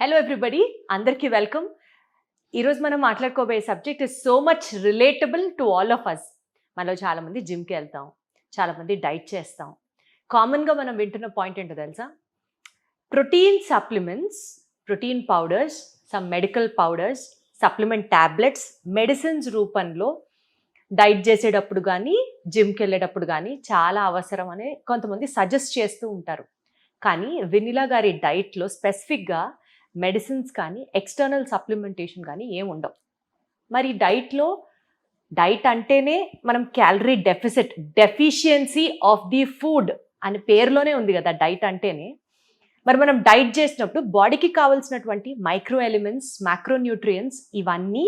Hello everybody, అందరికీ welcome. ఈరోజు మనం మాట్లాడుకోబోయే subject is so much relatable to all of us. మనలో చాలామంది జిమ్కి వెళ్తాం, చాలామంది డైట్ చేస్తాం. కామన్గా మనం వింటున్న పాయింట్ ఏంటో తెలుసా? Protein supplements, protein powders, some medical powders, supplement tablets, medicines రూపంలో డైట్ చేసేటప్పుడు కానీ జిమ్కి వెళ్ళేటప్పుడు కానీ చాలా అవసరం అని కొంతమంది సజెస్ట్ చేస్తూ ఉంటారు. కానీ వెనిలా గారి డైట్లో స్పెసిఫిక్గా మెడిసిన్స్ కానీ ఎక్స్టర్నల్ సప్లిమెంటేషన్ కానీ ఏమి ఉండవు. మరి డైట్ అంటేనే మనం calorie deficiency of the food అని పేరులోనే ఉంది కదా డైట్ అంటేనే. మరి మనం డైట్ చేసినప్పుడు బాడీకి కావాల్సినటువంటి మైక్రో ఎలిమెంట్స్, మ్యాక్రోన్యూట్రియంట్స్ ఇవన్నీ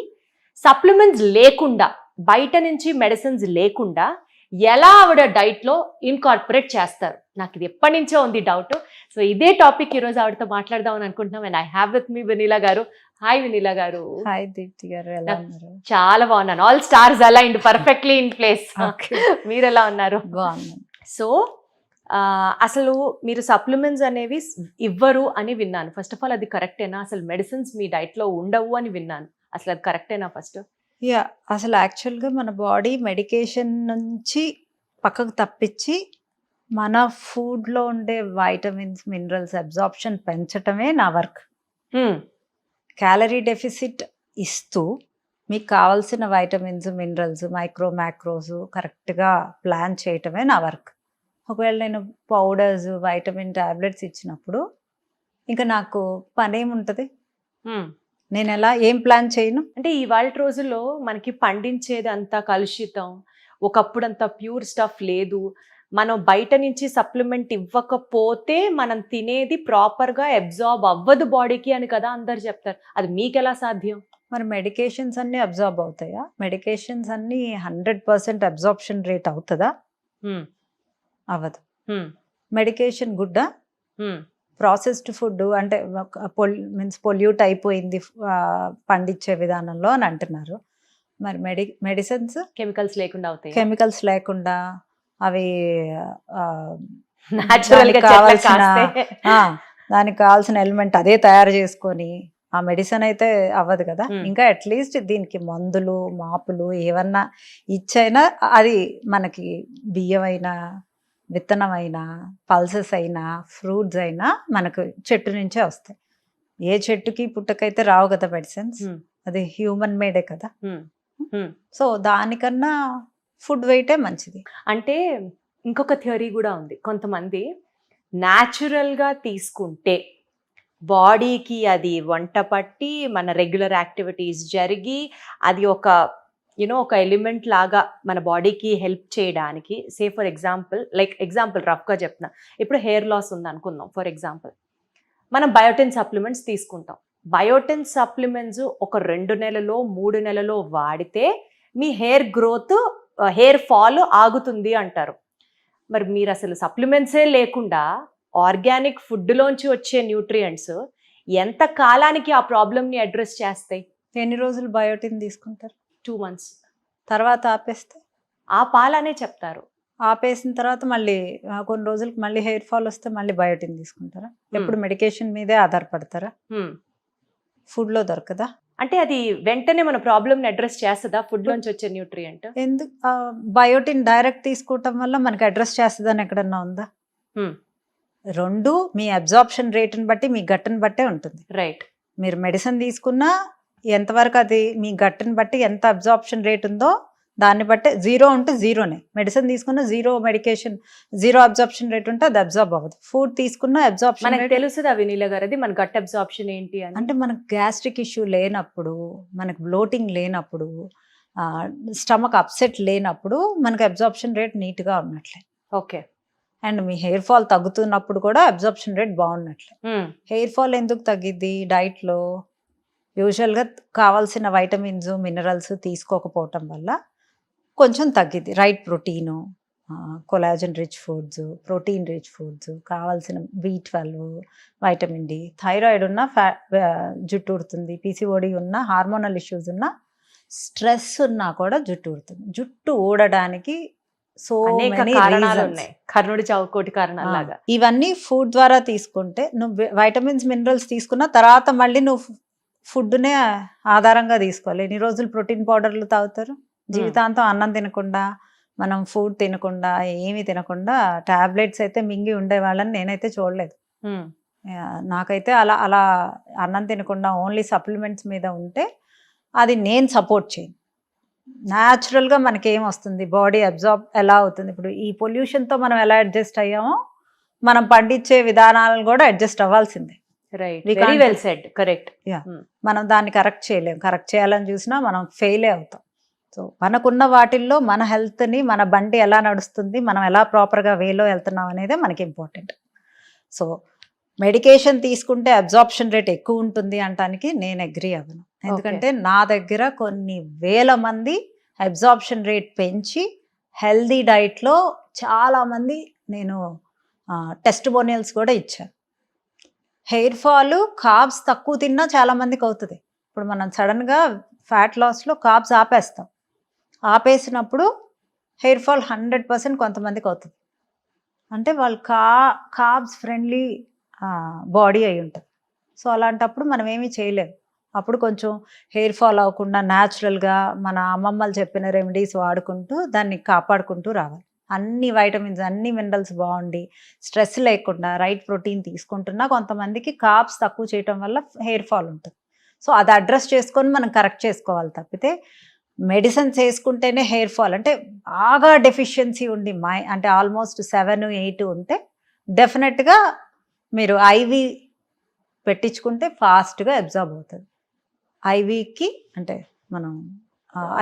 సప్లిమెంట్స్ లేకుండా, బయట నుంచి మెడిసిన్స్ లేకుండా ఎలా ఆవిడ డైట్లో ఇన్కార్పొరేట్ చేస్తారు? నాకు ఇది ఎప్పటి నుంచో ఉంది డౌట్. సో ఇదే టాపిక్ ఈరోజు ఆవిడతో మాట్లాడదామని అనుకుంటున్నాం. And I have with me vanilla గారు. హాయ్ వెనిలా గారు. హాయ్ దీప్తి గారు, ఎలా ఉన్నారు? చాలా బాగున్నాను. All stars aligned perfectly in place. మీరు ఎలా ఉన్నారు? బాగున్నాను. సో అసలు మీరు సప్లిమెంట్స్ అనేవి ఇవ్వరు అని విన్నాను. ఫస్ట్ ఆఫ్ ఆల్ అది కరెక్టేనా? అసలు మెడిసిన్స్ మీ డైట్లో ఉండవు అని విన్నాను. అసలు అది కరెక్టేనా? ఫస్ట్ అసలు యాక్చువల్గా మన బాడీ మెడికేషన్ నుంచి పక్కకు తప్పించి మన ఫుడ్లో ఉండే వైటమిన్స్, మినరల్స్ అబ్జార్ప్షన్ పెంచటమే నా వర్క్. క్యాలరీ డెఫిసిట్ ఇస్తూ మీకు కావాల్సిన వైటమిన్స్, మినరల్స్, మ్యాక్రోస్ కరెక్ట్గా ప్లాన్ చేయటమే నా వర్క్. ఒకవేళ నేను పౌడర్స్, వైటమిన్ టాబ్లెట్స్ ఇచ్చినప్పుడు ఇంకా నాకు పని ఏముంటుంది? నేను ఏం ప్లాన్ చేయను. అంటే ఇవాళ రోజుల్లో మనకి పండించేది అంతా కలుషితం, ఒకప్పుడు అంతా ప్యూర్ స్టఫ్ లేదు. మనం బయట నుంచి సప్లిమెంట్ ఇవ్వకపోతే మనం తినేది ప్రాపర్గా అబ్జార్బ్ అవ్వదు బాడీకి అని కదా అందరు చెప్తారు. అది మీకు ఎలా సాధ్యం? మరి మెడికేషన్స్ అన్నీ అబ్జార్బ్ అవుతాయా? మెడికేషన్స్ అన్నీ 100% అబ్జార్ప్షన్ రేట్ అవుతుందా? అవ్వదు. మెడికేషన్ గుడ్డా? ప్రాసెస్డ్ ఫుడ్ అంటే పొల్యూట్ అయిపోయింది పండించే విధానంలో అని అంటున్నారు. మరి మెడిసిన్స్ కెమికల్స్ లేకుండా అవుతాయి. కెమికల్స్ లేకుండా అవి దానికి కావాల్సిన ఎలిమెంట్ అదే తయారు చేసుకొని ఆ మెడిసిన్ అయితే అవ్వదు కదా. ఇంకా అట్లీస్ట్ దీనికి మందులు, మాపులు ఏమన్నా ఇచ్చైనా అది మనకి బియ్యం అయినా, విత్తనం అయినా, పల్సెస్ అయినా, ఫ్రూట్స్ అయినా మనకు చెట్టు నుంచే వస్తాయి. ఏ చెట్టుకి పుట్టకైతే రావు కదా మెడిసిన్స్. అది హ్యూమన్ మేడే కదా. సో దానికన్నా ఫుడ్ వెయిటే మంచిది. అంటే ఇంకొక థియరీ కూడా ఉంది. కొంతమంది న్యాచురల్గా తీసుకుంటే బాడీకి అది వంట పట్టి మన రెగ్యులర్ యాక్టివిటీస్ జరిగి అది ఒక ఎలిమెంట్ లాగా మన బాడీకి హెల్ప్ చేయడానికి, సే ఫర్ ఎగ్జాంపుల్ రఫ్గా చెప్తున్నా, ఇప్పుడు హెయిర్ లాస్ ఉంది అనుకుందాం. ఫర్ ఎగ్జాంపుల్ మనం బయోటిన్ సప్లిమెంట్స్ తీసుకుంటాం. బయోటిన్ సప్లిమెంట్స్ ఒక 2 నెలలో 3 నెలలో వాడితే మీ హెయిర్ గ్రోత్, హెయిర్ ఫాల్ ఆగుతుంది అంటారు. మరి మీరు అసలు సప్లిమెంట్సే లేకుండా ఆర్గానిక్ ఫుడ్లోంచి వచ్చే న్యూట్రియంట్స్ ఎంత కాలానికి ఆ ప్రాబ్లమ్ని అడ్రస్ చేస్తాయి? ఎన్ని రోజులు బయోటిన్ తీసుకుంటారు? 2 months. తర్వాత ఆపేస్తే ఆ పాలనే చెప్తారు. ఆపేసిన తర్వాత మళ్ళీ కొన్ని రోజులకి మళ్ళీ హెయిర్ ఫాల్ వస్తే మళ్ళీ బయోటిన్ తీసుకుంటారా? ఎప్పుడు మెడికేషన్ మీదే ఆధారపడతారా? ఫుడ్లో దొరకదా? అంటే అది వెంటనే మన ప్రాబ్లమ్ని అడ్రస్ చేస్తుందా ఫుడ్ నుంచి వచ్చే న్యూట్రియంట్? ఎందుకు బయోటిన్ డైరెక్ట్ తీసుకోవటం వల్ల మనకి అడ్రస్ చేస్తుందని ఎక్కడన్నా ఉందా? రెండు మీ అబ్జార్ప్షన్ రేట్ని బట్టి, మీ గట్టుని బట్టే ఉంటుంది. రైట్. మీరు మెడిసిన్ తీసుకున్నా ఎంతవరకు అది మీ గట్టుని బట్టి ఎంత అబ్జార్ప్షన్ రేట్ ఉందో దాన్ని బట్టే. 0 ఉంటే 0నే. మెడిసిన్ తీసుకున్న 0 మెడికేషన్ 0 అబ్జార్ప్షన్ రేట్ ఉంటే అది అబ్జార్బ్ అవ్వదు. ఫుడ్ తీసుకున్న అబ్జార్ప్షన్ మనకు తెలుస్తుంది వెనిలా గారు, అది మన గట్ అబ్జార్ప్షన్ ఏంటి అని. అంటే మనకు గ్యాస్ట్రిక్ ఇష్యూ లేనప్పుడు, మనకు బ్లోటింగ్ లేనప్పుడు, స్టమక్ అప్సెట్ లేనప్పుడు మనకు అబ్జార్ప్షన్ రేట్ నీట్గా ఉన్నట్లే. ఓకే. అండ్ మీ హెయిర్ ఫాల్ తగ్గుతున్నప్పుడు కూడా అబ్జార్ప్షన్ రేట్ బాగున్నట్లే. హెయిర్ ఫాల్ ఎందుకు తగ్గిద్ది? డైట్లో యూజువల్గా కావాల్సిన వైటమిన్స్, మినరల్స్ తీసుకోకపోవటం వల్ల కొంచెం తగ్గిద్ది. Right protein, collagen rich foods, protein rich foods, కావాల్సిన B12, వైటమిన్ D. థైరాయిడ్ ఉన్న జుట్టు ఊడుతుంది. PCOD ఉన్న, హార్మోనల్ ఇష్యూస్ ఉన్న, స్ట్రెస్ ఉన్నా కూడా జుట్టు ఊడుతుంది. జుట్టు ఊడడానికి సో అనేక మెనీ కారణాలు ఉన్నాయి, కర్ణుడి చావు కోటి కారణాలు లాగా. ఇవన్నీ ఫుడ్ ద్వారా తీసుకుంటే నువ్వు వైటమిన్స్ మినరల్స్ తీసుకున్న తర్వాత మళ్ళీ నువ్వు ఫుడ్నే ఆధారంగా తీసుకోవాలి. ఎన్ని రోజులు ప్రోటీన్ పౌడర్లు తాగుతారు? జీవితాంతం అన్నం తినకుండా, మనం ఫుడ్ తినకుండా, ఏమీ తినకుండా టాబ్లెట్స్ అయితే మింగి ఉండే వాళ్ళని నేనైతే చూడలేదు. నాకైతే అలా అలా అన్నం తినకుండా ఓన్లీ సప్లిమెంట్స్ మీద ఉంటే అది నేను సపోర్ట్ చేయను. న్యాచురల్గా మనకి ఏం వస్తుంది, బాడీ అబ్జార్బ్ ఎలా అవుతుంది. ఇప్పుడు ఈ పొల్యూషన్తో మనం ఎలా అడ్జస్ట్ అయ్యామో మనం పండించే విధానాలను కూడా అడ్జస్ట్ అవ్వాల్సిందే. Right, We very can't- well said, correct. మనం దాన్ని కరెక్ట్ చేయలేం. కరెక్ట్ చేయాలని చూసినా మనం ఫెయిలే అవుతాం. సో మనకున్న వాటిల్లో మన హెల్త్ని, మన బండి ఎలా నడుస్తుంది, మనం ఎలా ప్రాపర్గా వేలో వెళ్తున్నాం అనేదే మనకి ఇంపార్టెంట్. సో మెడికేషన్ తీసుకుంటే అబ్జార్ప్షన్ రేట్ ఎక్కువ ఉంటుంది అంటానికి నేను అగ్రీ అవ్వను. ఎందుకంటే నా దగ్గర కొన్ని వేల మంది అబ్జార్ప్షన్ రేట్ పెంచి హెల్దీ డైట్లో చాలామంది నేను టెస్టిమోనియల్స్ కూడా ఇచ్చాను. హెయిర్ ఫాల్ కార్బ్స్ తక్కువ తిన్నా చాలామందికి అవుతుంది. ఇప్పుడు మనం సడన్గా ఫ్యాట్ లాస్లో కార్బ్స్ ఆపేస్తాం. ఆపేసినప్పుడు హెయిర్ ఫాల్ 100% కొంతమందికి అవుతుంది. అంటే వాళ్ళు కార్బ్స్ ఫ్రెండ్లీ బాడీ అయి ఉంటుంది. సో అలాంటప్పుడు మనం ఏమీ చేయలేము. అప్పుడు కొంచెం హెయిర్ ఫాల్ అవ్వకుండా న్యాచురల్గా మన అమ్మమ్మలు చెప్పిన రెమెడీస్ వాడుకుంటూ దాన్ని కాపాడుకుంటూ రావాలి. అన్ని వైటమిన్స్, అన్ని మినరల్స్ బాగుండి స్ట్రెస్ లేకుండా రైట్ ప్రోటీన్ తీసుకుంటున్నా కొంతమందికి కార్బ్స్ తక్కువ చేయటం వల్ల హెయిర్ ఫాల్ ఉంటుంది. సో అది అడ్రస్ చేసుకొని మనం కరెక్ట్ చేసుకోవాలి తప్పితే మెడిసిన్స్ వేసుకుంటేనే హెయిర్ ఫాల్ అంటే బాగా డెఫిషియన్సీ ఉండి అంటే ఆల్మోస్ట్ 7-8 ఉంటే డెఫినెట్గా మీరు ఐవి పెట్టించుకుంటే ఫాస్ట్గా అబ్జార్బ్ అవుతుంది. ఐవికి అంటే మనం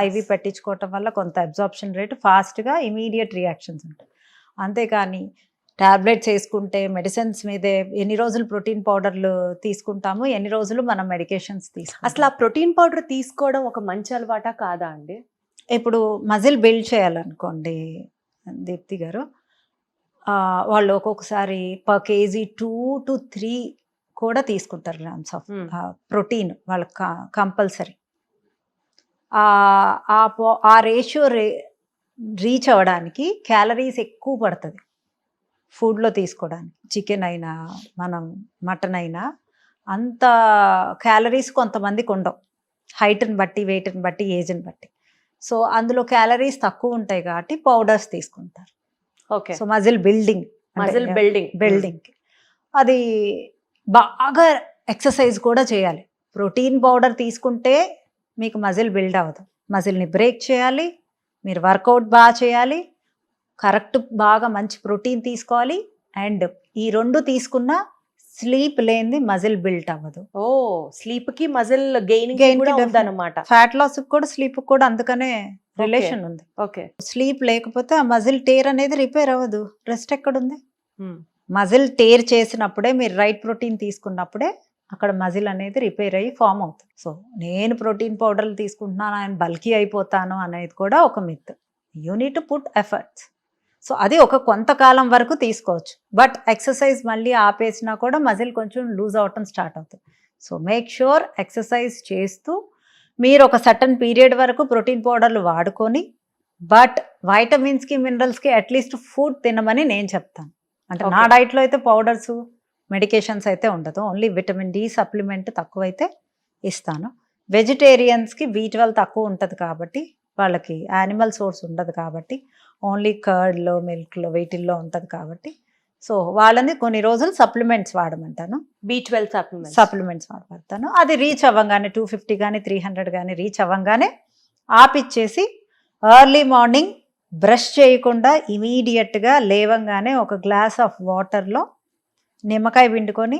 ఐవి పెట్టించుకోవటం వల్ల కొంత అబ్జార్ప్షన్ రేటు ఫాస్ట్గా ఇమీడియట్ రియాక్షన్స్ ఉంటాయి. అంతేకాని టాబ్లెట్స్ వేసుకుంటే మెడిసిన్స్ మీదే ఎన్ని రోజులు ప్రోటీన్ పౌడర్లు తీసుకుంటాము, ఎన్ని రోజులు మనం మెడికేషన్స్ తీసుకుంటాం. అసలు ఆ ప్రోటీన్ పౌడర్ తీసుకోవడం ఒక మంచి అలవాటా కాదా అండి? ఇప్పుడు మజిల్ బిల్డ్ చేయాలనుకోండి దీప్తి గారు, వాళ్ళు ఒక్కొక్కసారి పర్ కేజీ 2 to 3 కూడా తీసుకుంటారు గ్రామ్స్ ఆఫ్ ప్రోటీన్ వాళ్ళకి కంపల్సరీ. ఆ రేషియో రీచ్ అవ్వడానికి క్యాలరీస్ ఎక్కువ పడుతుంది ఫుడ్లో తీసుకోవడానికి. చికెన్ అయినా మనం మటన్ అయినా అంత క్యాలరీస్ కొంతమందికి ఉండవు, హైట్ని బట్టి, వెయిట్ని బట్టి, ఏజ్ని బట్టి. సో అందులో క్యాలరీస్ తక్కువ ఉంటాయి కాబట్టి పౌడర్స్ తీసుకుంటారు. Okay, so muscle building building అది బాగా ఎక్సర్సైజ్ కూడా చేయాలి. ప్రోటీన్ పౌడర్ తీసుకుంటే మీకు మజిల్ బిల్డ్ అవ్వదు. మజిల్ని బ్రేక్ చేయాలి, మీరు వర్కౌట్ బాగా చేయాలి, కరెక్ట్ బాగా మంచి ప్రోటీన్ తీసుకోవాలి. అండ్ ఈ 2 తీసుకున్నా స్లీప్ లేనిది మజిల్ బిల్డ్ అవ్వదు. ఓ, స్లీప్ కి మజిల్ గెయిన్ ఉందన్నమాట. ఫ్యాట్ లాస్ కూడా స్లీప్ కూడా అందుకనే రిలేషన్ ఉంది. ఓకే, స్లీప్ లేకపోతే ఆ మజిల్ టేర్ అనేది రిపేర్ అవ్వదు. రెస్ట్ ఎక్కడుంది? మజిల్ టేర్ చేసినప్పుడే మీరు రైట్ ప్రోటీన్ తీసుకున్నప్పుడే అక్కడ మజిల్ అనేది రిపేర్ అయ్యి ఫామ్ అవుతుంది. సో నేను ప్రోటీన్ పౌడర్లు తీసుకుంటున్నాను, ఆయన బల్కీ అయిపోతాను అనేది కూడా ఒక myth. You need to put efforts. So అది ఒక కొంతకాలం వరకు తీసుకోవచ్చు. బట్ ఎక్సర్సైజ్ మళ్ళీ ఆపేసినా కూడా మజిల్ కొంచెం లూజ్ అవటం స్టార్ట్ అవుతుంది. సో మేక్ ష్యూర్ ఎక్సర్సైజ్ చేస్తూ మీరు ఒక సర్టన్ పీరియడ్ వరకు ప్రోటీన్ పౌడర్లు వాడుకొని, బట్ వైటమిన్స్కి, మినరల్స్కి అట్లీస్ట్ ఫుడ్ తినమని నేను చెప్తాను. అంటే నా డైట్లో అయితే పౌడర్స్, మెడికేషన్స్ అయితే ఉండదు. ఓన్లీ విటమిన్ డి సప్లిమెంట్ తక్కువైతే ఇస్తాను. వెజిటేరియన్స్కి B12 తక్కువ ఉంటుంది కాబట్టి, వాళ్ళకి యానిమల్ సోర్స్ ఉండదు కాబట్టి, ఓన్లీ కర్డ్లో, మిల్క్లో, వీటిల్లో ఉంటుంది కాబట్టి, సో వాళ్ళని కొన్ని రోజులు సప్లిమెంట్స్ వాడమంటాను. B12 సప్లిమెంట్స్ వాడతాను. అది రీచ్ అవ్వగానే 250 కానీ 300 కానీ రీచ్ అవ్వగానే ఆపిచ్చేసి ఎర్లీ మార్నింగ్ బ్రష్ చేయకుండా ఇమీడియట్గా లేవంగానే ఒక గ్లాస్ ఆఫ్ వాటర్లో నిమ్మకాయ పిండుకొని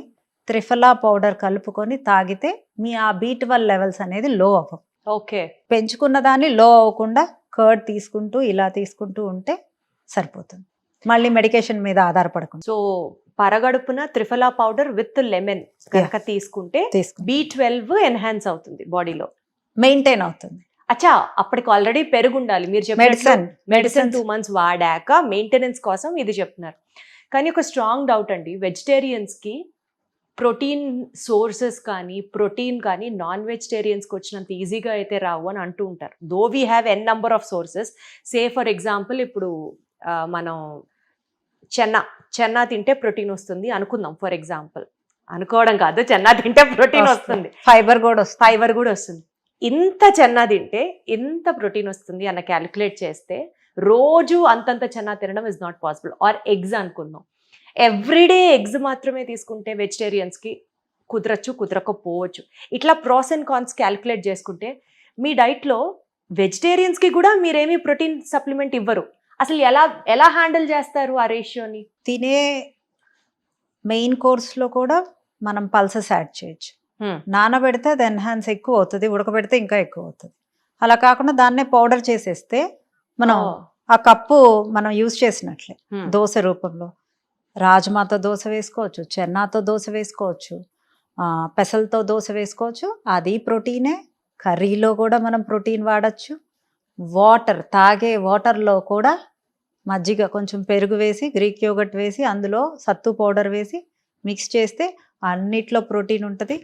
త్రిఫలా పౌడర్ కలుపుకొని తాగితే మీ ఆ B12 లెవెల్స్ అనేది లో అవ్వవు. ఓకే, పెంచుకున్న దాన్ని లో అవ్వకుండా కర్డ్ తీసుకుంటూ ఇలా తీసుకుంటూ ఉంటే సరిపోతుంది. మళ్ళీ మెడికేషన్ మీద ఆధారపడకుండా. సో పరగడుపున త్రిఫలా పౌడర్ విత్ లెమన్ కనుక తీసుకుంటే B12 ఎన్హాన్స్ అవుతుంది బాడీలో, మెయింటైన్ అవుతుంది. అచ్చా, అప్పటికి ఆల్రెడీ పెరుగు ఉండాలి. మీరు మెడిసిన్ 2 months వాడాక మెయింటెనెన్స్ కోసం ఇది చెప్తున్నారు. కానీ ఒక స్ట్రాంగ్ డౌట్ అండి, వెజిటేరియన్స్ కి ప్రోటీన్ సోర్సెస్ కానీ ప్రోటీన్ కానీ నాన్ వెజిటేరియన్స్కి వచ్చినంత ఈజీగా అయితే రావు అని అంటూ ఉంటారు. Though we have an number of sources. Say for example ఇప్పుడు మనం చెన్నా తింటే ప్రోటీన్ వస్తుంది అనుకుందాం. ఫర్ ఎగ్జాంపుల్, అనుకోవడం కాదు, చెన్నా తింటే ప్రోటీన్ వస్తుంది, ఫైబర్ కూడా వస్తుంది. ఇంత చెన్నా తింటే ఎంత ప్రోటీన్ వస్తుంది అన్న క్యాలిక్యులేట్ చేస్తే రోజు అంతంత చెన్నా తినడం is not possible. Or eggs అనుకుందాం, ఎవ్రీడే ఎగ్స్ మాత్రమే తీసుకుంటే వెజిటేరియన్స్కి కుదరకపోవచ్చు. ఇట్లా ప్రాస్ అండ్ కాన్స్ క్యాలిక్యులేట్ చేసుకుంటే మీ డైట్లో వెజిటేరియన్స్కి కూడా మీరేమీ ప్రోటీన్ సప్లిమెంట్ ఇవ్వరు. అసలు ఎలా హ్యాండిల్ చేస్తారు ఆ రేషియోని? తినే మెయిన్ కోర్స్లో కూడా మనం పల్సెస్ యాడ్ చేయొచ్చు. నానబెడితే అది ఎన్హాన్స్ ఎక్కువ అవుతుంది, ఉడకబెడితే ఇంకా ఎక్కువ అవుతుంది. అలా కాకుండా దాన్నే పౌడర్ చేసేస్తే మనం ఆ కప్పు మనం యూజ్ చేసినట్లే. దోశ రూపంలో రాజ్మాతో దోశ వేసుకోవచ్చు, చెన్నాతో దోశ వేసుకోవచ్చు, పెసలతో దోశ వేసుకోవచ్చు. అది ప్రోటీనే. కర్రీలో కూడా మనం ప్రోటీన్ వాడచ్చు. తాగే వాటర్లో కూడా మజ్జిగ, కొంచెం పెరుగు వేసి, గ్రీక్ యోగర్ట్ వేసి, అందులో సత్తు పౌడర్ వేసి మిక్స్ చేస్తే అన్నిట్లో ప్రోటీన్ ఉంటుంది.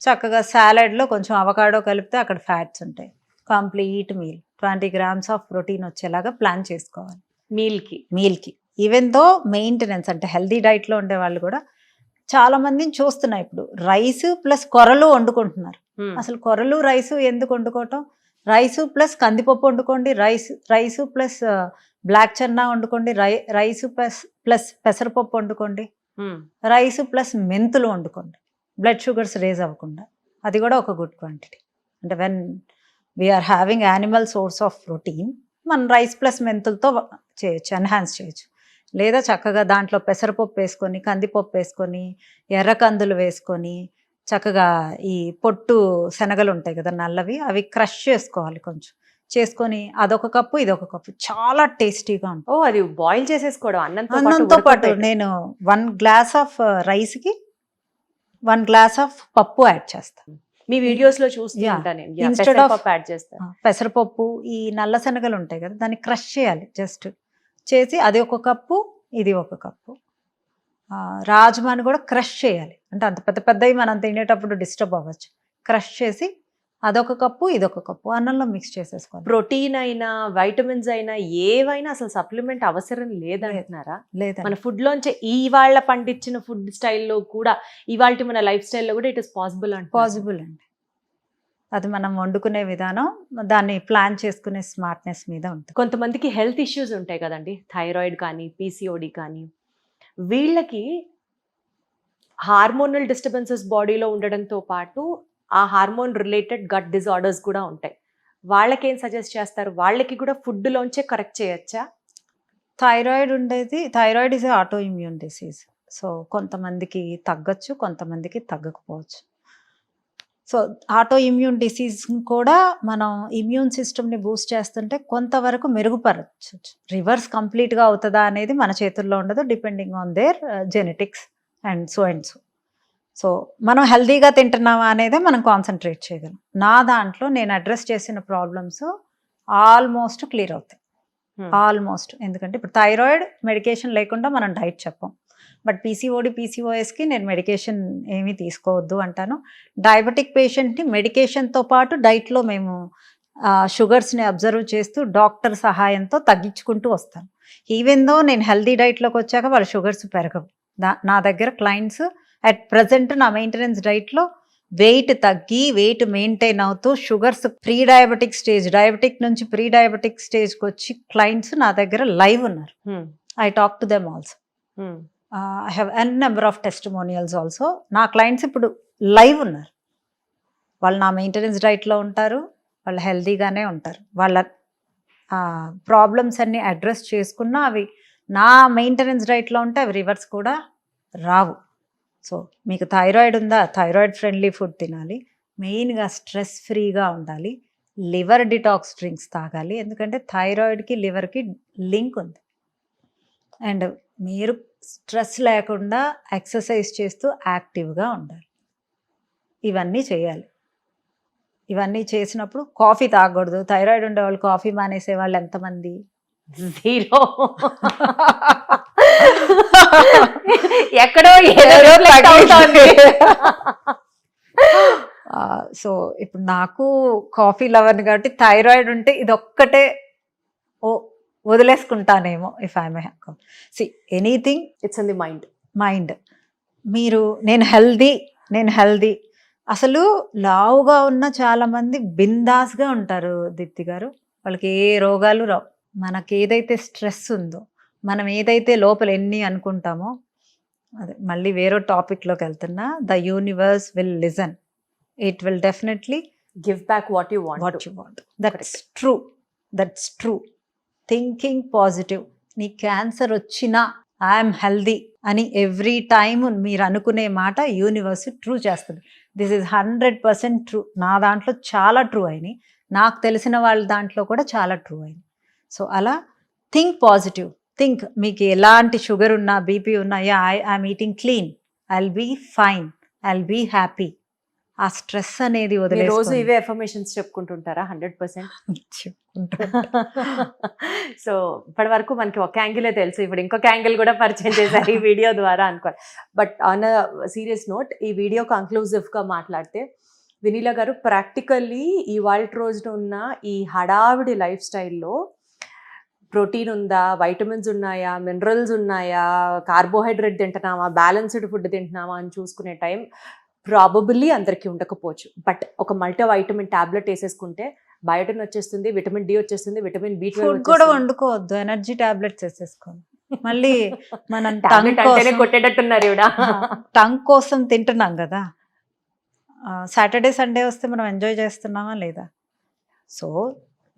చక్కగా సాలడ్లో కొంచెం అవకాడో కలిపితే అక్కడ ఫ్యాట్స్ ఉంటాయి. Complete meal 20 grams of protein వచ్చేలాగా ప్లాన్ చేసుకోవాలి మీల్కి. ఈవెన్ దో మెయింటెనెన్స్ అంటే హెల్దీ డైట్లో ఉండే వాళ్ళు కూడా చాలా మందిని చూస్తున్నాయి ఇప్పుడు. రైస్ ప్లస్ కొరలు వండుకుంటున్నారు. అసలు కొరలు రైసు ఎందుకు వండుకోవటం? రైసు ప్లస్ కందిపప్పు వండుకోండి, రైసు ప్లస్ బ్లాక్ చెన్నా వండుకోండి, రైసు ప్లస్ పెసరపప్పు వండుకోండి, రైసు ప్లస్ మెంతులు వండుకోండి. బ్లడ్ షుగర్స్ రేజ్ అవ్వకుండా. అది కూడా ఒక గుడ్ క్వాంటిటీ. అంటే when we're having animal source of protein, మనం రైస్ ప్లస్ మెంతులతో చేయొచ్చు, ఎన్హాన్స్ చేయొచ్చు. లేదా చక్కగా దాంట్లో పెసరపప్పు వేసుకొని, కందిపప్పు వేసుకొని, ఎర్ర కందులు వేసుకొని, చక్కగా ఈ పొట్టు శనగలు ఉంటాయి కదా నల్లవి, అవి క్రష్ చేసుకోవాలి కొంచెం, చేసుకొని అదొక కప్పు ఇదొక కప్పు, చాలా టేస్టీగా ఉంటుంది. అది బాయిల్ చేసేసుకోవడం అన్నంతో పాటు. నేను 1 glass ఆఫ్ రైస్కి 1 glass ఆఫ్ పప్పు యాడ్ చేస్తాను. మీ వీడియోస్ లో చూస్తుంటాను. ఇన్స్టెడ్ ఆఫ్ పెసరపప్పు, ఈ నల్ల శనగలు ఉంటాయి కదా, దాన్ని క్రష్ చేయాలి జస్ట్ చేసి, అది ఒక కప్పు ఇది ఒక కప్పు. రాజ్మాని కూడా క్రష్ చేయాలి. అంటే అంత పెద్దవి మనం తినేటప్పుడు డిస్టర్బ్ అవ్వచ్చు. క్రష్ చేసి అదొక కప్పు ఇదొక కప్పు అన్నంలో మిక్స్ చేసేసుకోవాలి. ప్రోటీన్ అయినా వైటమిన్స్ అయినా ఏవైనా అసలు సప్లిమెంట్ అవసరం లేదంటున్నారా? లేదా, మన ఫుడ్ లోంచే ఇవాళ పండించిన ఫుడ్ స్టైల్లో కూడా, ఇవాళ మన లైఫ్ స్టైల్లో కూడా ఇట్ ఇస్ పాసిబుల్ అండి. అది మనం వండుకునే విధానం, దాన్ని ప్లాన్ చేసుకునే స్మార్ట్నెస్ మీద ఉంటుంది. కొంతమందికి హెల్త్ ఇష్యూస్ ఉంటాయి కదండి, థైరాయిడ్ కానీ పీసీఓడి కానీ. వీళ్ళకి హార్మోనల్ డిస్టర్బెన్సెస్ బాడీలో ఉండడంతో పాటు ఆ హార్మోన్ రిలేటెడ్ గట్ డిజార్డర్స్ కూడా ఉంటాయి. వాళ్ళకి ఏం సజెస్ట్ చేస్తారు? వాళ్ళకి కూడా ఫుడ్లోంచే కరెక్ట్ చేయొచ్చా? Thyroid is auto immune disease. So కొంతమందికి తగ్గచ్చు, కొంతమందికి తగ్గకపోవచ్చు. సో ఆటో ఇమ్యూన్ డిసీజ్ కూడా మనం ఇమ్యూన్ సిస్టమ్ని బూస్ట్ చేస్తుంటే కొంతవరకు మెరుగుపరచచ్చు. రివర్స్ కంప్లీట్గా అవుతుందా అనేది మన చేతుల్లో ఉండదు, depending on their genetics and so. So మనం హెల్దీగా తింటున్నామా అనేదే మనం కాన్సన్ట్రేట్ చేయగలం. నా దాంట్లో నేను అడ్రస్ చేసిన ప్రాబ్లమ్స్ ఆల్మోస్ట్ క్లియర్ అవుతాయి. ఆల్మోస్ట్. ఎందుకంటే ఇప్పుడు థైరాయిడ్ మెడికేషన్ లేకుండా మనం డైట్ చెప్పాం. బట్ పీసీఓఎస్కి నేను మెడికేషన్ ఏమీ తీసుకోవద్దు అంటాను. డయాబెటిక్ పేషెంట్ని మెడికేషన్తో పాటు డైట్లో మేము షుగర్స్ని అబ్జర్వ్ చేస్తూ డాక్టర్ సహాయంతో తగ్గించుకుంటూ వస్తాను. ఈవెన్ దో నేను హెల్దీ డైట్లోకి వచ్చాక వాళ్ళ షుగర్స్ పెరగవు. నా దగ్గర క్లయింట్స్ అట్ ప్రజెంట్ నా మెయింటెనెన్స్ డైట్లో వెయిట్ తగ్గి వెయిట్ మెయింటైన్ అవుతూ షుగర్స్ డయాబెటిక్ నుంచి ప్రీ డయాబెటిక్ స్టేజ్కి వచ్చి క్లయింట్స్ నా దగ్గర లైవ్ ఉన్నారు. I talk to them also. I have an number of testimonials also. నా క్లయింట్స్ ఇప్పుడు లైవ్ ఉన్నారు. వాళ్ళు నా మెయింటెనెన్స్ డైట్లో ఉంటారు, వాళ్ళు హెల్తీగానే ఉంటారు. వాళ్ళ ప్రాబ్లమ్స్ అన్నీ అడ్రస్ చేసుకున్నా అవి నా మెయింటెనెన్స్ డైట్లో ఉంటే అవి రివర్స్ కూడా రావు. సో మీకు థైరాయిడ్ ఉందా, థైరాయిడ్ ఫ్రెండ్లీ ఫుడ్ తినాలి, మెయిన్గా స్ట్రెస్ ఫ్రీగా ఉండాలి, లివర్ డిటాక్స్ డ్రింక్స్ తాగాలి. ఎందుకంటే థైరాయిడ్కి లివర్కి లింక్ ఉంది. అండ్ మీరు స్ట్రెస్ లేకుండా ఎక్సర్సైజ్ చేస్తూ యాక్టివ్గా ఉండాలి. ఇవన్నీ చేయాలి. ఇవన్నీ చేసినప్పుడు కాఫీ తాగకూడదు. థైరాయిడ్ ఉండే వాళ్ళు కాఫీ మానేసే వాళ్ళు ఎంతమంది? 0. ఎక్కడో ఏదో reflect అవుతోంది. సో ఇప్పుడు నాకు కాఫీ లవర్ని కాబట్టి థైరాయిడ్ ఉంటే ఇది ఒక్కటే వదిలేసుకుంటానేమో if I may see anything it's in the mind. Mind. మీరు నేను హెల్దీ అసలు లావుగా ఉన్న చాలా మంది బిందాస్గా ఉంటారు దీప్తి గారు. వాళ్ళకి ఏ రోగాలు రావు. మనకి ఏదైతే స్ట్రెస్ ఉందో, మనం ఏదైతే లోపల ఎన్ని అనుకుంటామో, అదే మళ్ళీ వేరే టాపిక్లోకి వెళ్తున్నా, the universe will listen. It will definitely give back what you want. What you want. That's true. Thinking positive. నీ క్యాన్సర్ వచ్చినా ఐఎమ్ హెల్దీ అని ఎవ్రీ టైమ్ మీరు అనుకునే మాట యూనివర్స్ ట్రూ చేస్తుంది. This is 100% true. నా దాంట్లో చాలా ట్రూ అయినాయి, నాకు తెలిసిన వాళ్ళ దాంట్లో కూడా చాలా ట్రూ అయినాయి. సో అలా థింక్ పాజిటివ్. థింక్ మీకు ఎలాంటి షుగర్ ఉన్నా, బీపీ ఉన్నా, I'm eating clean, I will be fine, I will be happy. ఆ స్ట్రెస్ అనేది రోజు వదిలేసి ఇవే ఎఫర్మేషన్స్ చెప్పుకుంటుంటారా? 100%. సో ఇప్పటి వరకు మనకి ఒక యాంగిలే తెలుసు, ఇప్పుడు ఇంకొక యాంగిల్ కూడా పరిచయం చేశారు ఈ వీడియో ద్వారా అనుకోవాలి. But on a serious note, ఈ వీడియో కంక్లూజివ్గా మాట్లాడితే వినీలా గారు, ప్రాక్టికల్లీ ఇవాళ రోజున ఉన్న ఈ హడావిడి లైఫ్ స్టైల్లో ప్రోటీన్ ఉందా, వైటమిన్స్ ఉన్నాయా, మినరల్స్ ఉన్నాయా, కార్బోహైడ్రేట్ తింటున్నామా, బ్యాలెన్స్డ్ ఫుడ్ తింటున్నామా అని చూసుకునే టైం ప్రాబబుల్లీ అందరికీ ఉండకపోవచ్చు. బట్ ఒక మల్టీ వైటమిన్ టాబ్లెట్ వేసేసుకుంటే బయోటిన్ వచ్చేస్తుంది, విటమిన్ డి వచ్చేస్తుంది, విటమిన్ B12 ఫుడ్ కూడా వండుకోవద్దు, ఎనర్జీ టాబ్లెట్స్ వేసేసుకోండి. మళ్ళీ మనం కొట్టేటట్టున్నారు ఇవిడ. టంగ్ కోసం తింటున్నాం కదా, సాటర్డే సండే వస్తే మనం ఎంజాయ్ చేస్తున్నామా లేదా? సో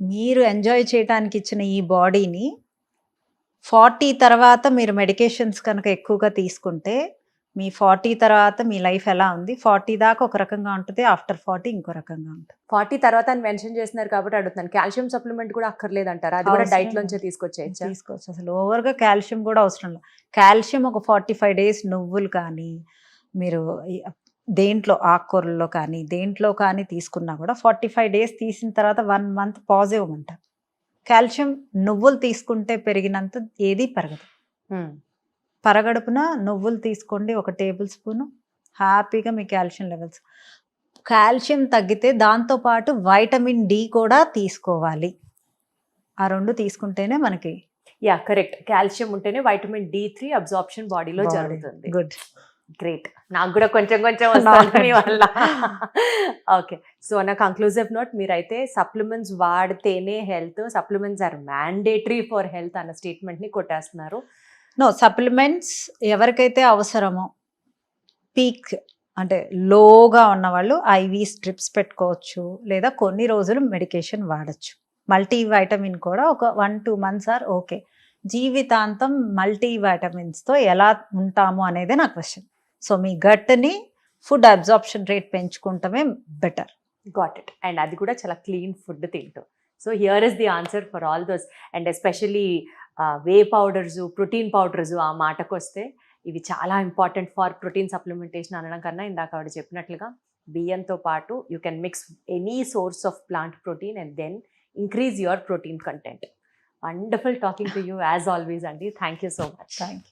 మీరు ఎంజాయ్ చేయడానికి ఇచ్చిన ఈ బాడీని 40 తర్వాత మీరు మెడికేషన్స్ కనుక ఎక్కువగా తీసుకుంటే, మీ 40 తర్వాత మీ లైఫ్ ఎలా ఉంది, 40 దాకా ఒక రకంగా ఉంటుంది, ఆఫ్టర్ 40 ఇంకో రకంగా ఉంటుంది. 40 తర్వాత అని మెన్షన్ చేస్తున్నారు కాబట్టి అడుగుతున్నాను, కాల్షియం సప్లిమెంట్ కూడా అక్కర్లేదంటారా? అది కూడా డైట్ లోంచే తీసుకోవచ్చు. అసలు ఓవర్గా కాల్షియం కూడా అవసరం లేదు. కాల్షియం ఒక 45 డేస్ నువ్వులు కానీ, మీరు దేంట్లో ఆకుకూరల్లో కానీ దేంట్లో కానీ తీసుకున్నా కూడా 45 డేస్ తీసిన తర్వాత 1 మంత్ పాజ్ ఇవ్వమంటారు. కాల్షియం నువ్వులు తీసుకుంటే పెరిగినంత ఏది పెరగదు. పరగడుపున నువ్వులు తీసుకోండి, 1 టేబుల్ స్పూను, హ్యాపీగా మీ కాల్షియం లెవెల్స్. కాల్షియం తగ్గితే దాంతోపాటు వైటమిన్ డి కూడా తీసుకోవాలి. ఆ 2 తీసుకుంటేనే మనకి కరెక్ట్. కాల్షియం ఉంటేనే వైటమిన్ D3 అబ్జార్ప్షన్ బాడీలో జరుగుతుంది. Good, great. నాకు కూడా కొంచెం వస్తుంది మీ వల్ల. ఓకే, సో నా కంక్లూజివ్ నోట్, మీరైతే సప్లిమెంట్స్ వాడితేనే health, supplements are mandatory for health అన్న స్టేట్మెంట్ని కొట్టేస్తున్నారు. నో, సప్లిమెంట్స్ ఎవరికైతే అవసరమో, పీక్ అంటే లోగా ఉన్న వాళ్ళు ఐవీ స్ట్రిప్స్ పెట్టుకోవచ్చు, లేదా కొన్ని రోజులు మెడికేషన్ వాడచ్చు. మల్టీవైటమిన్ కూడా ఒక 1-2 months ఆర్ ఓకే. జీవితాంతం మల్టీవైటమిన్స్తో ఎలా ఉంటాము అనేదే నా క్వశ్చన్. సో మీ గట్ని ఫుడ్ అబ్జార్ప్షన్ రేట్ పెంచుకుంటమే బెటర్. Got it. అండ్ అది కూడా చాలా క్లీన్ ఫుడ్ తింటూ. So here is the answer for all those. And especially whey powders, protein powders, ఆ మాటకు వస్తే ఇవి చాలా ఇంపార్టెంట్ ఫర్ ప్రోటీన్ సప్లిమెంటేషన్ అనడం కన్నా, ఇందాక ఆవిడ చెప్పినట్లుగా బియ్యంతో పాటు you can mix any source of plant protein and then increase your protein content. Wonderful talking to you as always అండి. Thank you so much. Thank you.